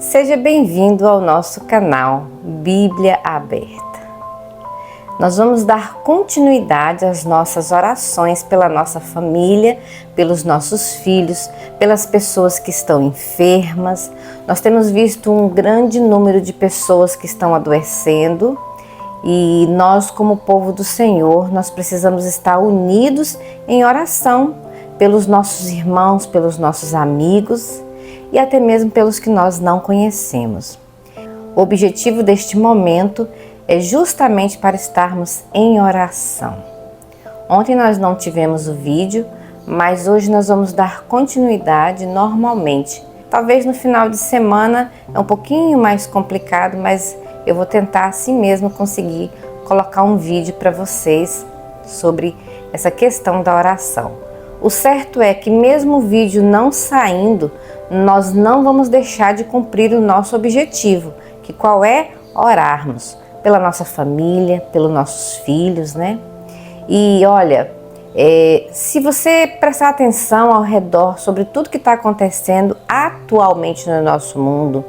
Seja bem-vindo ao nosso canal Bíblia Aberta. Nós vamos dar continuidade às nossas orações pela nossa família, pelos nossos filhos, pelas pessoas que estão enfermas. Nós temos visto um grande número de pessoas que estão adoecendo e nós, como povo do Senhor, nós precisamos estar unidos em oração pelos nossos irmãos, pelos nossos amigos e até mesmo pelos que nós não conhecemos. O objetivo deste momento é justamente para estarmos em oração. Ontem nós não tivemos o vídeo, mas hoje nós vamos dar continuidade normalmente. Talvez no final de semana é um pouquinho mais complicado, mas eu vou tentar assim mesmo conseguir colocar um vídeo para vocês sobre essa questão da oração. O certo é que mesmo o vídeo não saindo, nós não vamos deixar de cumprir o nosso objetivo, que qual é? Orarmos pela nossa família, pelos nossos filhos, né? E olha, se você prestar atenção ao redor sobre tudo que está acontecendo atualmente no nosso mundo,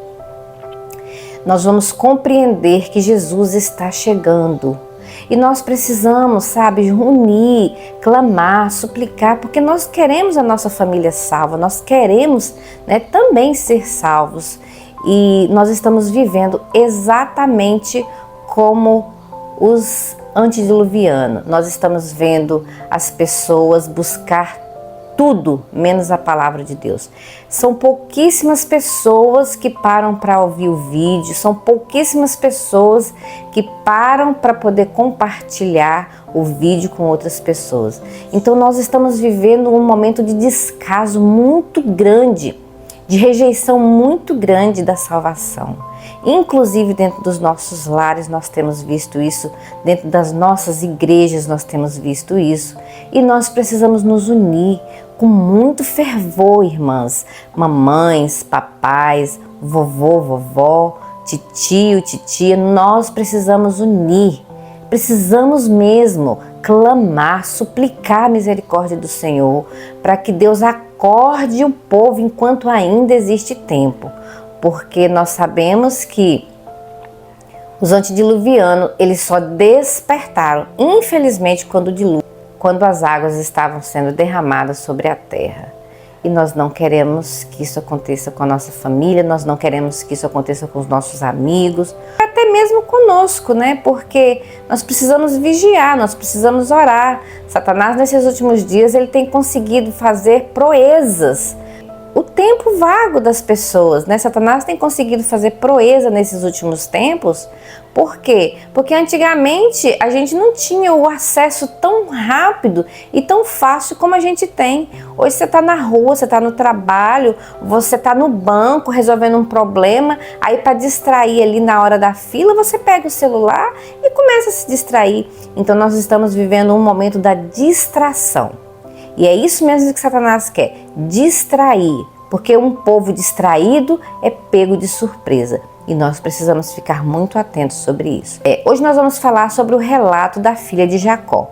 nós vamos compreender que Jesus está chegando. E nós precisamos, sabe, unir, clamar, suplicar, porque nós queremos a nossa família salva, nós queremos, né, também ser salvos. E nós estamos vivendo exatamente como os antediluvianos. Nós estamos vendo as pessoas buscar tudo menos a palavra de Deus. São pouquíssimas pessoas que param para ouvir o vídeo, são pouquíssimas pessoas que param para poder compartilhar o vídeo com outras pessoas. Então nós estamos vivendo um momento de descaso muito grande, de rejeição muito grande da salvação. Inclusive dentro dos nossos lares nós temos visto isso, dentro das nossas igrejas nós temos visto isso. E nós precisamos nos unir com muito fervor, irmãs, mamães, papais, vovô, vovó, titio, titia. Nós precisamos unir, precisamos mesmo clamar, suplicar a misericórdia do Senhor para que Deus acorde o povo enquanto ainda existe tempo. Porque nós sabemos que os antediluvianos, eles só despertaram, infelizmente, quando as águas estavam sendo derramadas sobre a terra. E nós não queremos que isso aconteça com a nossa família, nós não queremos que isso aconteça com os nossos amigos, até mesmo conosco, né? Porque nós precisamos vigiar, nós precisamos orar. Satanás, nesses últimos dias, ele tem conseguido fazer proezas. O tempo vago das pessoas, né? Satanás tem conseguido fazer proeza nesses últimos tempos. Por quê? Porque antigamente a gente não tinha o acesso tão rápido e tão fácil como a gente tem. Hoje você está na rua, você está no trabalho, você está no banco resolvendo um problema, aí para distrair ali na hora da fila, você pega o celular e começa a se distrair. Então nós estamos vivendo um momento da distração. E é isso mesmo que Satanás quer, distrair, porque um povo distraído é pego de surpresa. E nós precisamos ficar muito atentos sobre isso. Hoje nós vamos falar sobre o relato da filha de Jacó.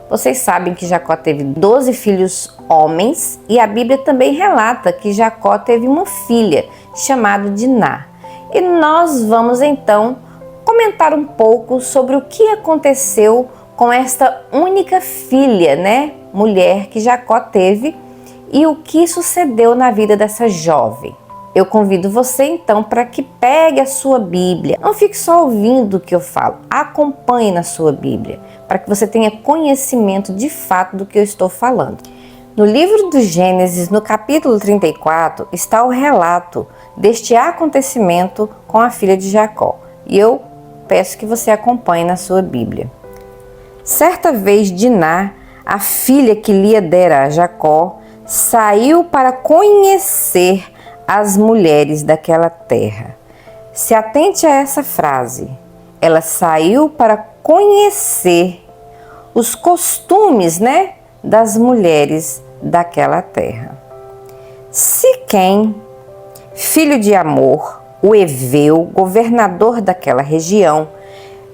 Vocês sabem que Jacó teve 12 filhos homens e a Bíblia também relata que Jacó teve uma filha chamada Diná. E nós vamos então comentar um pouco sobre o que aconteceu com esta única filha, né, mulher que Jacó teve e o que sucedeu na vida dessa jovem. Eu convido você então para que pegue a sua Bíblia. Não fique só ouvindo o que eu falo, acompanhe na sua Bíblia, para que você tenha conhecimento de fato do que eu estou falando. No livro do Gênesis, no capítulo 34, está o relato deste acontecimento com a filha de Jacó. E eu peço que você acompanhe na sua Bíblia. Certa vez Diná, a filha que Lia dera a Jacó, saiu para conhecer as mulheres daquela terra. Se atente a essa frase. Ela saiu para conhecer os costumes, né, das mulheres daquela terra. Siquém, filho de Amor, o heveu, governador daquela região,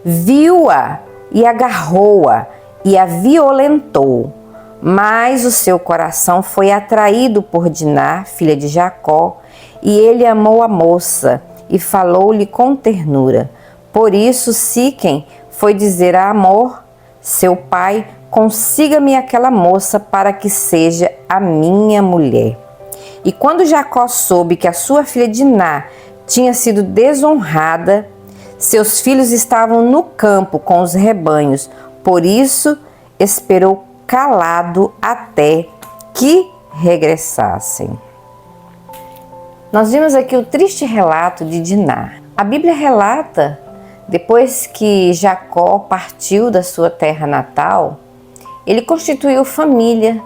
viu-a e agarrou-a e a violentou. Mas o seu coração foi atraído por Diná, filha de Jacó, e ele amou a moça e falou-lhe com ternura. Por isso Siquém foi dizer a Hamor, seu pai: consiga-me aquela moça para que seja a minha mulher. E quando Jacó soube que a sua filha Diná tinha sido desonrada, seus filhos estavam no campo com os rebanhos, por isso esperou calado até que regressassem. Nós vimos aqui o triste relato de Diná. A Bíblia relata, depois que Jacó partiu da sua terra natal, ele constituiu família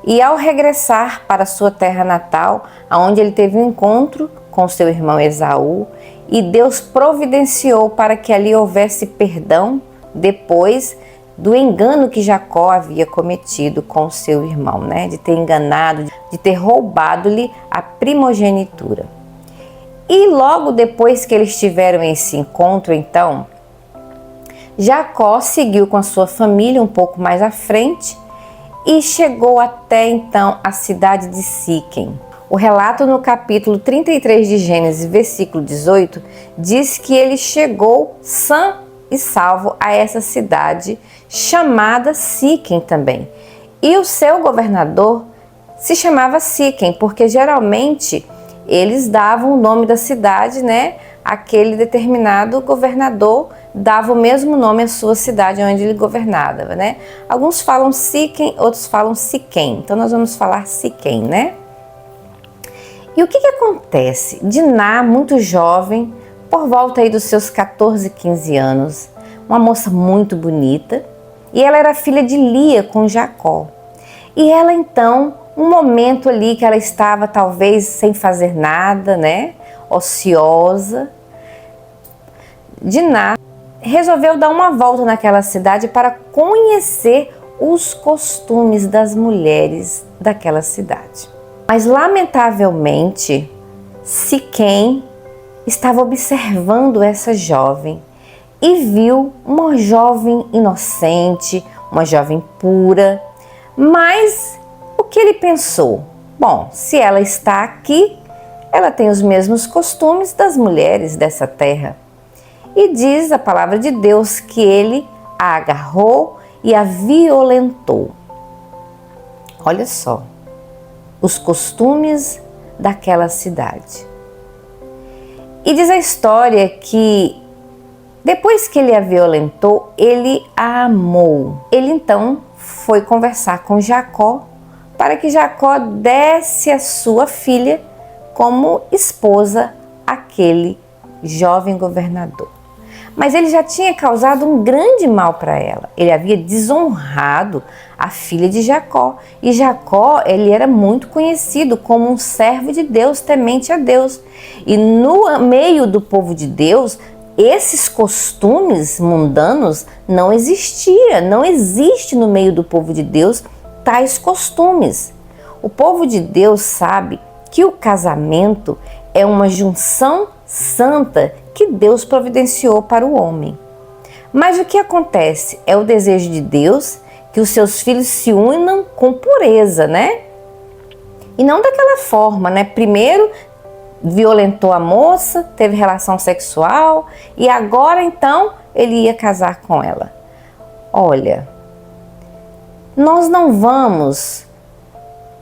e, ao regressar para sua terra natal, onde ele teve um encontro com seu irmão Esaú, e Deus providenciou para que ali houvesse perdão depois do engano que Jacó havia cometido com seu irmão, né? De ter enganado, de ter roubado-lhe a primogenitura. E logo depois que eles tiveram esse encontro, então, Jacó seguiu com a sua família um pouco mais à frente e chegou até então a cidade de Siquém. O relato no capítulo 33 de Gênesis, versículo 18, diz que ele chegou sã e salvo a essa cidade chamada Siquém também. E o seu governador se chamava Siquém, porque geralmente eles davam o nome da cidade, né? Aquele determinado governador dava o mesmo nome à sua cidade onde ele governava, né? Alguns falam Siquém, outros falam Siquém. Então nós vamos falar Siquém, né? E o que acontece? Diná, muito jovem, por volta aí dos seus 14, 15 anos, uma moça muito bonita, e ela era filha de Lia com Jacó. E ela então, um momento ali que ela estava talvez sem fazer nada, né, ociosa, Diná resolveu dar uma volta naquela cidade para conhecer os costumes das mulheres daquela cidade. Mas, lamentavelmente, Siquém estava observando essa jovem e viu uma jovem inocente, uma jovem pura. Mas o que ele pensou? Bom, se ela está aqui, ela tem os mesmos costumes das mulheres dessa terra. E diz a palavra de Deus que ele a agarrou e a violentou. Olha só, os costumes daquela cidade. E diz a história que depois que ele a violentou, ele a amou. Ele então foi conversar com Jacó para que Jacó desse a sua filha como esposa àquele jovem governador. Mas ele já tinha causado um grande mal para ela. Ele havia desonrado a filha de Jacó. E Jacó, ele era muito conhecido como um servo de Deus, temente a Deus. E no meio do povo de Deus, esses costumes mundanos não existiam. Não existe no meio do povo de Deus tais costumes. O povo de Deus sabe que o casamento é uma junção santa que Deus providenciou para o homem. Mas o que acontece? É o desejo de Deus que os seus filhos se unam com pureza, né? E não daquela forma, né? Primeiro violentou a moça, teve relação sexual e agora então ele ia casar com ela. Olha, nós não vamos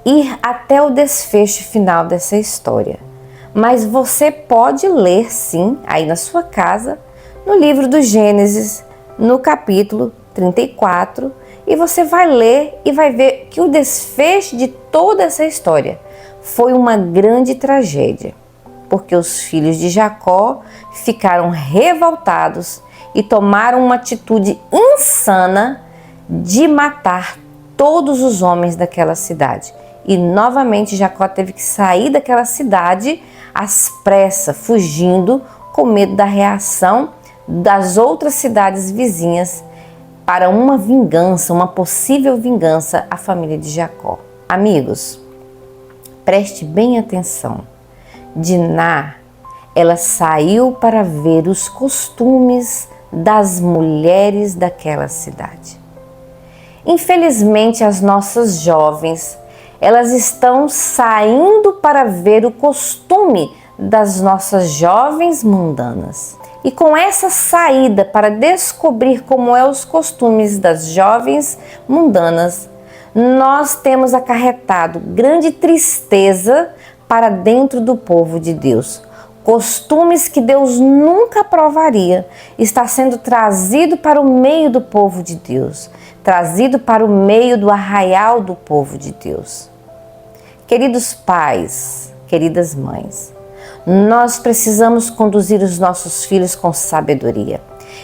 ir até o desfecho final dessa história. Mas você pode ler sim, aí na sua casa, no livro do Gênesis, no capítulo 34, e você vai ler e vai ver que o desfecho de toda essa história foi uma grande tragédia, porque os filhos de Jacó ficaram revoltados e tomaram uma atitude insana de matar todos os homens daquela cidade. E novamente Jacó teve que sair daquela cidade às pressas, fugindo com medo da reação das outras cidades vizinhas para uma vingança, uma possível vingança à família de Jacó. Amigos, preste bem atenção. Diná, ela saiu para ver os costumes das mulheres daquela cidade. Infelizmente, as nossas jovens, elas estão saindo para ver o costume das nossas jovens mundanas. E com essa saída para descobrir como é os costumes das jovens mundanas, nós temos acarretado grande tristeza para dentro do povo de Deus. Costumes que Deus nunca aprovaria está sendo trazido para o meio do povo de Deus, trazido para o meio do arraial do povo de Deus. Queridos pais, queridas mães, nós precisamos conduzir os nossos filhos com sabedoria.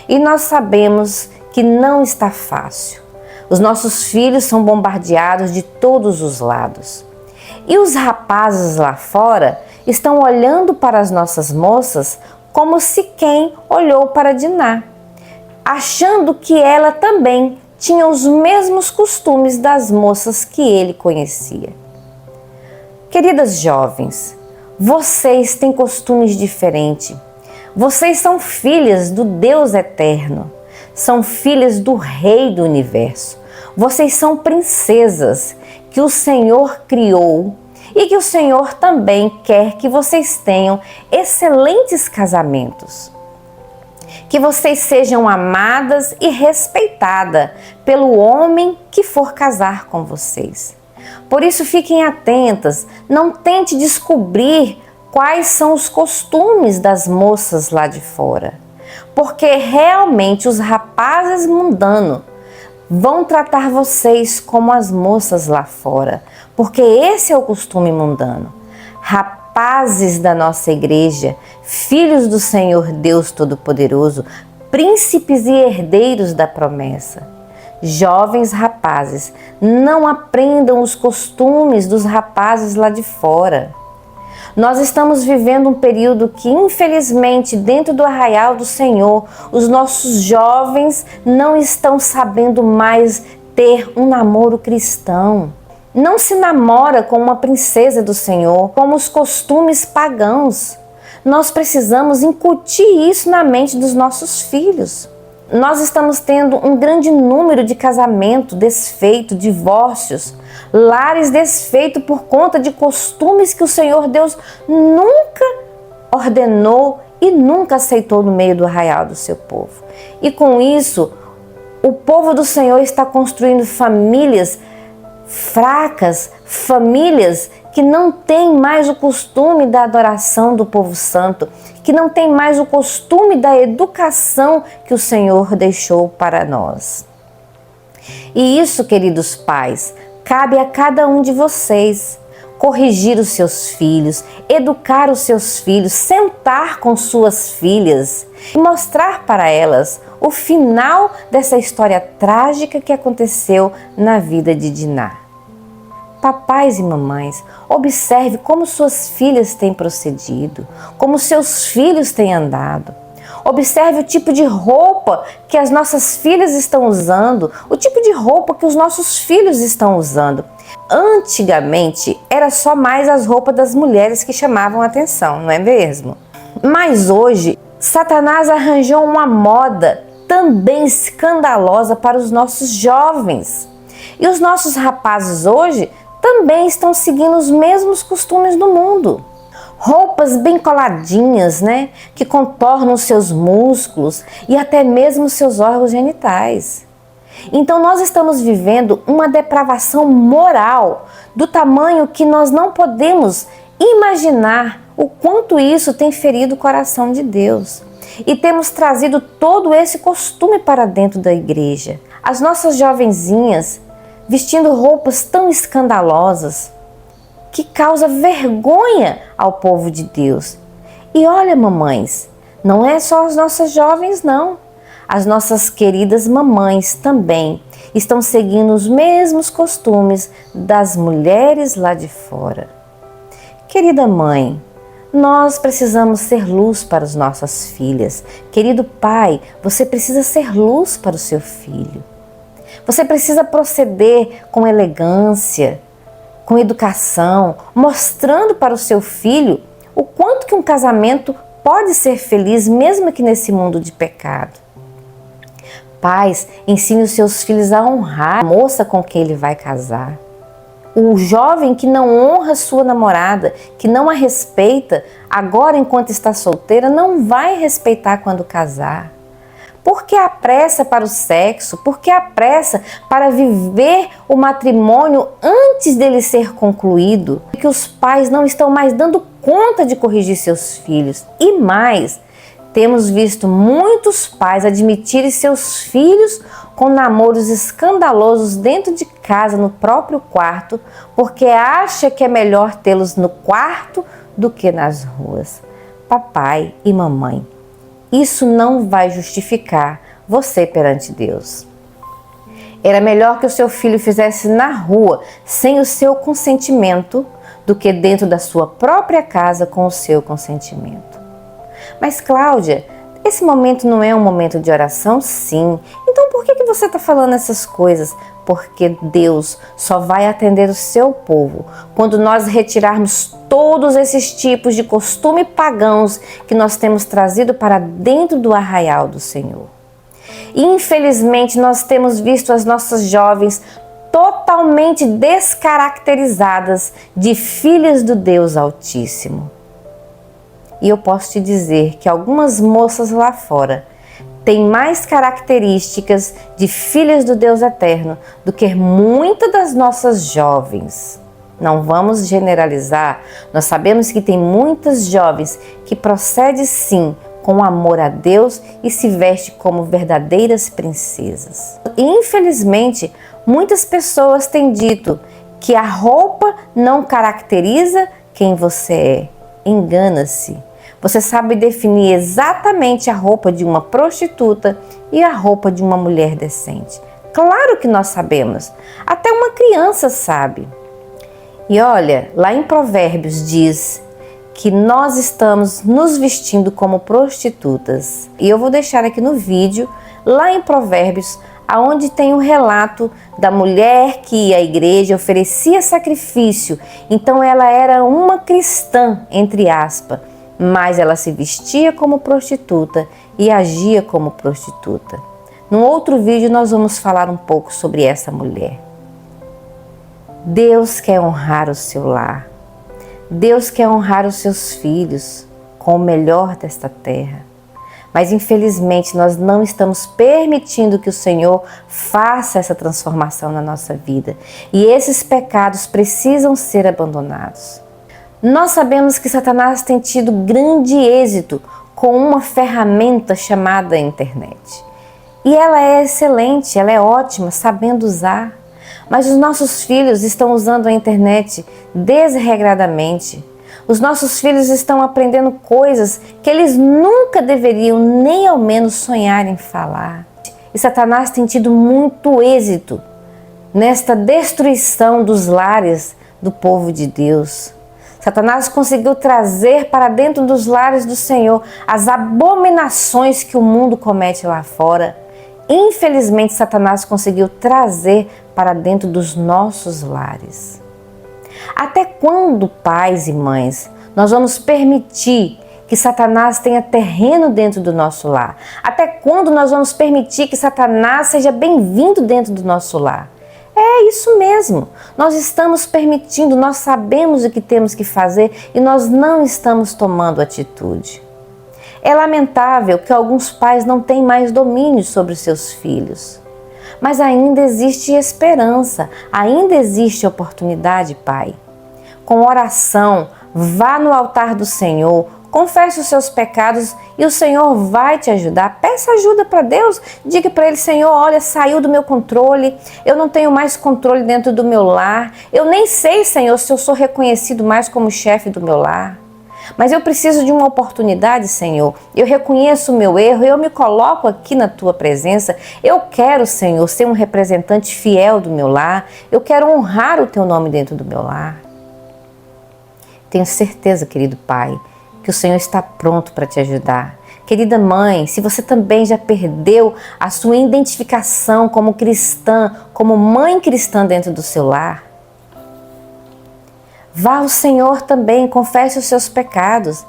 E nós sabemos que não está fácil. Os nossos filhos são bombardeados de todos os lados. E os rapazes lá fora estão olhando para as nossas moças como se quem olhou para Diná, achando que ela também tinha os mesmos costumes das moças que ele conhecia. Queridas jovens, vocês têm costumes diferentes. Vocês são filhas do Deus eterno. São filhas do Rei do Universo. Vocês são princesas que o Senhor criou e que o Senhor também quer que vocês tenham excelentes casamentos. Que vocês sejam amadas e respeitadas pelo homem que for casar com vocês. Por isso fiquem atentas, não tente descobrir quais são os costumes das moças lá de fora, porque realmente os rapazes mundanos vão tratar vocês como as moças lá fora, porque esse é o costume mundano. Rapazes da nossa igreja, filhos do Senhor Deus Todo-Poderoso, príncipes e herdeiros da promessa. Jovens rapazes, não aprendam os costumes dos rapazes lá de fora. Nós estamos vivendo um período que, infelizmente, dentro do arraial do Senhor, os nossos jovens não estão sabendo mais ter um namoro cristão. Não se namora com uma princesa do Senhor, como os costumes pagãos. Nós precisamos incutir isso na mente dos nossos filhos. Nós estamos tendo um grande número de casamentos desfeitos, divórcios, lares desfeitos por conta de costumes que o Senhor Deus nunca ordenou e nunca aceitou no meio do arraial do seu povo. E com isso, o povo do Senhor está construindo famílias fracas, famílias que não têm mais o costume da adoração do povo santo, que não tem mais o costume da educação que o Senhor deixou para nós. E isso, queridos pais, cabe a cada um de vocês. Corrigir os seus filhos, educar os seus filhos, sentar com suas filhas e mostrar para elas o final dessa história trágica que aconteceu na vida de Diná. Papais e mamães, observe como suas filhas têm procedido, como seus filhos têm andado. Observe o tipo de roupa que as nossas filhas estão usando, o tipo de roupa que os nossos filhos estão usando. Antigamente, era só mais as roupas das mulheres que chamavam a atenção, não é mesmo? Mas hoje, Satanás arranjou uma moda também escandalosa para os nossos jovens. E os nossos rapazes hoje também estão seguindo os mesmos costumes do mundo. Roupas bem coladinhas, né? Que contornam seus músculos e até mesmo seus órgãos genitais. Então nós estamos vivendo uma depravação moral do tamanho que nós não podemos imaginar o quanto isso tem ferido o coração de Deus. E temos trazido todo esse costume para dentro da igreja. As nossas jovenzinhas vestindo roupas tão escandalosas que causa vergonha ao povo de Deus. E olha, mamães, não é só as nossas jovens, não. As nossas queridas mamães também estão seguindo os mesmos costumes das mulheres lá de fora. Querida mãe, nós precisamos ser luz para as nossas filhas. Querido pai, você precisa ser luz para o seu filho. Você precisa proceder com elegância, com educação, mostrando para o seu filho o quanto que um casamento pode ser feliz, mesmo que nesse mundo de pecado. Pais, ensine os seus filhos a honrar a moça com quem ele vai casar. O jovem que não honra sua namorada, que não a respeita, agora enquanto está solteira, não vai respeitar quando casar. Por que a pressa para o sexo? Por que a pressa para viver o matrimônio antes dele ser concluído? Que os pais não estão mais dando conta de corrigir seus filhos. E mais, temos visto muitos pais admitirem seus filhos com namoros escandalosos dentro de casa, no próprio quarto, porque acha que é melhor tê-los no quarto do que nas ruas. Papai e mamãe, isso não vai justificar você perante Deus. Era melhor que o seu filho fizesse na rua, sem o seu consentimento, do que dentro da sua própria casa com o seu consentimento. Mas Cláudia, esse momento não é um momento de oração? Sim. Então por que você está falando essas coisas? Porque Deus só vai atender o seu povo quando nós retirarmos todos esses tipos de costumes pagãos que nós temos trazido para dentro do arraial do Senhor. E infelizmente nós temos visto as nossas jovens totalmente descaracterizadas de filhas do Deus Altíssimo. E eu posso te dizer que algumas moças lá fora têm mais características de filhas do Deus Eterno do que muitas das nossas jovens. Não vamos generalizar, nós sabemos que tem muitas jovens que procedem sim com amor a Deus e se vestem como verdadeiras princesas. E, infelizmente, muitas pessoas têm dito que a roupa não caracteriza quem você é. Engana-se. Você sabe definir exatamente a roupa de uma prostituta e a roupa de uma mulher decente. Claro que nós sabemos. Até uma criança sabe. E olha, lá em Provérbios diz que nós estamos nos vestindo como prostitutas. E eu vou deixar aqui no vídeo, lá em Provérbios, aonde tem o relato da mulher que ia à igreja, oferecia sacrifício. Então ela era uma cristã, entre aspas, mas ela se vestia como prostituta e agia como prostituta. Num outro vídeo nós vamos falar um pouco sobre essa mulher. Deus quer honrar o seu lar. Deus quer honrar os seus filhos com o melhor desta terra. Mas infelizmente nós não estamos permitindo que o Senhor faça essa transformação na nossa vida. E esses pecados precisam ser abandonados. Nós sabemos que Satanás tem tido grande êxito com uma ferramenta chamada internet. E ela é excelente, ela é ótima, sabendo usar. Mas os nossos filhos estão usando a internet desregradamente. Os nossos filhos estão aprendendo coisas que eles nunca deveriam nem ao menos sonhar em falar. E Satanás tem tido muito êxito nesta destruição dos lares do povo de Deus. Satanás conseguiu trazer para dentro dos lares do Senhor as abominações que o mundo comete lá fora. Infelizmente, Satanás conseguiu trazer para dentro dos nossos lares. Até quando, pais e mães, nós vamos permitir que Satanás tenha terreno dentro do nosso lar? Até quando nós vamos permitir que Satanás seja bem-vindo dentro do nosso lar? É isso mesmo, nós estamos permitindo, nós sabemos o que temos que fazer e nós não estamos tomando atitude. É lamentável que alguns pais não têm mais domínio sobre os seus filhos. Mas ainda existe esperança, ainda existe oportunidade, pai. Com oração, vá no altar do Senhor, confesse os seus pecados e o Senhor vai te ajudar. Peça ajuda para Deus, diga para Ele: Senhor, olha, saiu do meu controle, eu não tenho mais controle dentro do meu lar, eu nem sei, Senhor, se eu sou reconhecido mais como chefe do meu lar. Mas eu preciso de uma oportunidade, Senhor. Eu reconheço o meu erro, eu me coloco aqui na Tua presença. Eu quero, Senhor, ser um representante fiel do meu lar. Eu quero honrar o Teu nome dentro do meu lar. Tenho certeza, querido Pai, que o Senhor está pronto para te ajudar. Querida mãe, se você também já perdeu a sua identificação como cristã, como mãe cristã dentro do seu lar, vá ao Senhor também, confesse os seus pecados.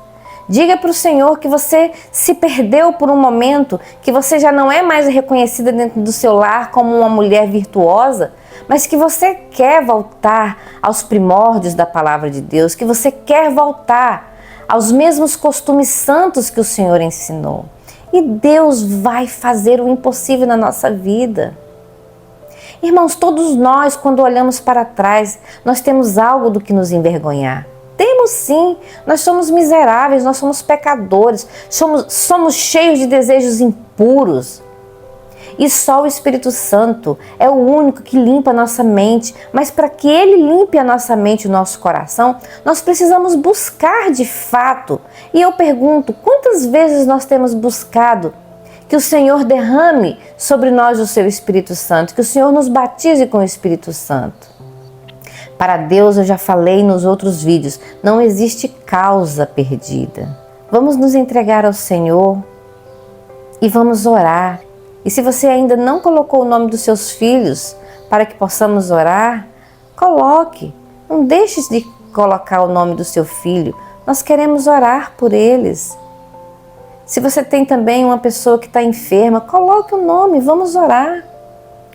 Diga para o Senhor que você se perdeu por um momento, que você já não é mais reconhecida dentro do seu lar como uma mulher virtuosa, mas que você quer voltar aos primórdios da palavra de Deus, que você quer voltar aos mesmos costumes santos que o Senhor ensinou. E Deus vai fazer o impossível na nossa vida. Irmãos, todos nós, quando olhamos para trás, nós temos algo do que nos envergonhar. Temos sim, nós somos miseráveis, nós somos pecadores, somos cheios de desejos impuros. E só o Espírito Santo é o único que limpa a nossa mente. Mas para que Ele limpe a nossa mente e o nosso coração, nós precisamos buscar de fato. E eu pergunto, quantas vezes nós temos buscado que o Senhor derrame sobre nós o seu Espírito Santo, que o Senhor nos batize com o Espírito Santo? Para Deus, eu já falei nos outros vídeos, não existe causa perdida. Vamos nos entregar ao Senhor e vamos orar. E se você ainda não colocou o nome dos seus filhos para que possamos orar, coloque. Não deixe de colocar o nome do seu filho. Nós queremos orar por eles. Se você tem também uma pessoa que está enferma, coloque o nome, vamos orar.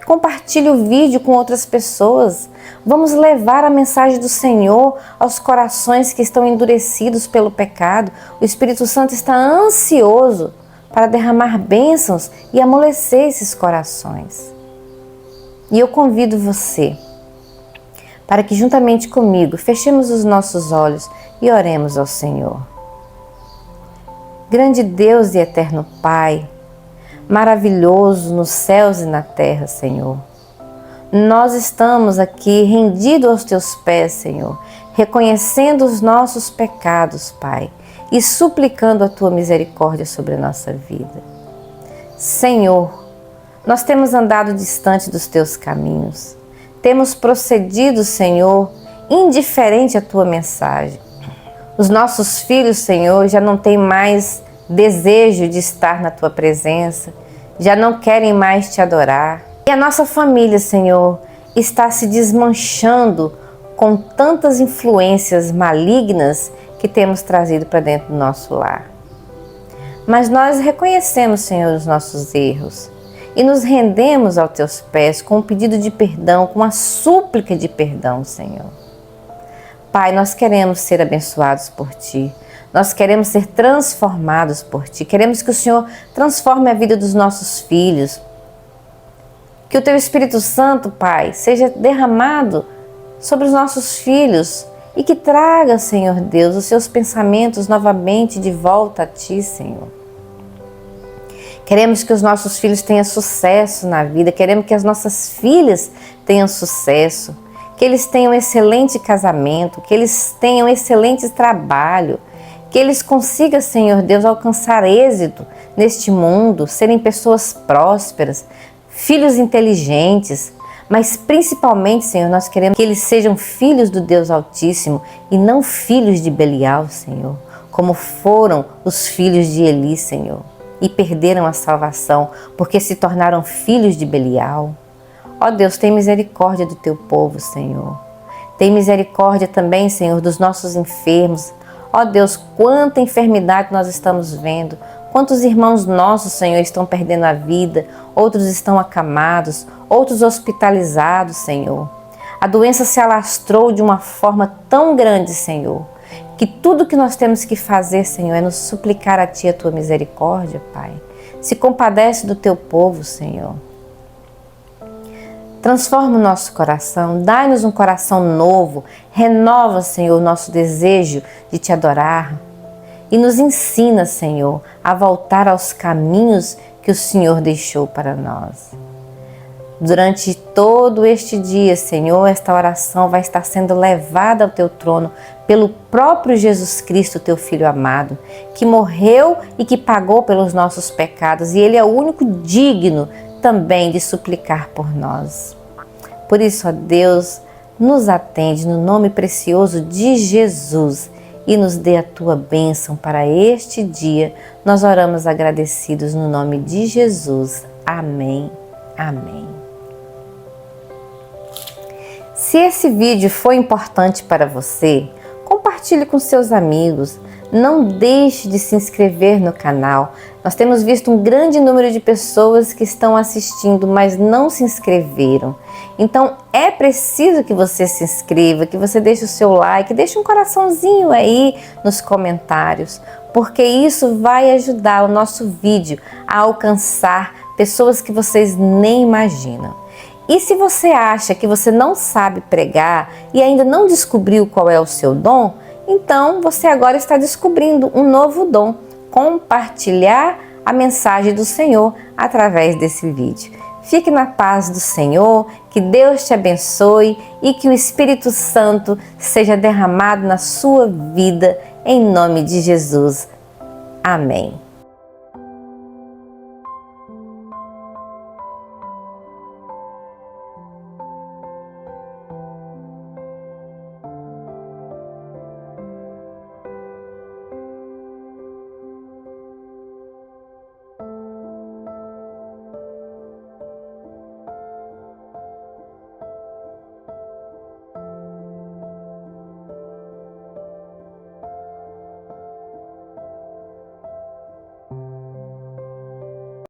Compartilhe o vídeo com outras pessoas. Vamos levar a mensagem do Senhor aos corações que estão endurecidos pelo pecado. O Espírito Santo está ansioso para derramar bênçãos e amolecer esses corações. E eu convido você para que juntamente comigo fechemos os nossos olhos e oremos ao Senhor. Grande Deus e eterno Pai, maravilhoso nos céus e na terra, Senhor. Nós estamos aqui rendidos aos Teus pés, Senhor, reconhecendo os nossos pecados, Pai, e suplicando a Tua misericórdia sobre a nossa vida. Senhor, nós temos andado distante dos Teus caminhos, temos procedido, Senhor, indiferente à Tua mensagem. Os nossos filhos, Senhor, já não têm mais desejo de estar na Tua presença, já não querem mais Te adorar. E a nossa família, Senhor, está se desmanchando com tantas influências malignas que temos trazido para dentro do nosso lar. Mas nós reconhecemos, Senhor, os nossos erros e nos rendemos aos Teus pés com um pedido de perdão, com uma súplica de perdão, Senhor. Pai, nós queremos ser abençoados por Ti, nós queremos ser transformados por Ti, queremos que o Senhor transforme a vida dos nossos filhos, que o Teu Espírito Santo, Pai, seja derramado sobre os nossos filhos, e que traga, Senhor Deus, os seus pensamentos novamente de volta a Ti, Senhor. Queremos que os nossos filhos tenham sucesso na vida, queremos que as nossas filhas tenham sucesso, que eles tenham um excelente casamento, que eles tenham um excelente trabalho, que eles consigam, Senhor Deus, alcançar êxito neste mundo, serem pessoas prósperas, filhos inteligentes. Mas principalmente, Senhor, nós queremos que eles sejam filhos do Deus Altíssimo e não filhos de Belial, Senhor, como foram os filhos de Eli, Senhor, e perderam a salvação porque se tornaram filhos de Belial. Ó Deus, tem misericórdia do Teu povo, Senhor. Tem misericórdia também, Senhor, dos nossos enfermos. Ó Deus, quanta enfermidade nós estamos vendo. Quantos irmãos nossos, Senhor, estão perdendo a vida, outros estão acamados, outros hospitalizados, Senhor. A doença se alastrou de uma forma tão grande, Senhor, que tudo que nós temos que fazer, Senhor, é nos suplicar a Ti a Tua misericórdia, Pai. Se compadece do Teu povo, Senhor. Transforma o nosso coração, dai-nos um coração novo, renova, Senhor, o nosso desejo de Te adorar. E nos ensina, Senhor, a voltar aos caminhos que o Senhor deixou para nós. Durante todo este dia, Senhor, esta oração vai estar sendo levada ao Teu trono pelo próprio Jesus Cristo, Teu Filho amado, que morreu e que pagou pelos nossos pecados, e Ele é o único digno também de suplicar por nós. Por isso, ó Deus, nos atende no nome precioso de Jesus e nos dê a Tua bênção para este dia. Nós oramos agradecidos no nome de Jesus. Amém. Amém. Se esse vídeo foi importante para você, compartilhe com seus amigos. Não deixe de se inscrever no canal. Nós temos visto um grande número de pessoas que estão assistindo, mas não se inscreveram. Então é preciso que você se inscreva, que você deixe o seu like, deixe um coraçãozinho aí nos comentários, porque isso vai ajudar o nosso vídeo a alcançar pessoas que vocês nem imaginam. E se você acha que você não sabe pregar e ainda não descobriu qual é o seu dom, então você agora está descobrindo um novo dom: compartilhar a mensagem do Senhor através desse vídeo. Fique na paz do Senhor, que Deus te abençoe e que o Espírito Santo seja derramado na sua vida, em nome de Jesus. Amém.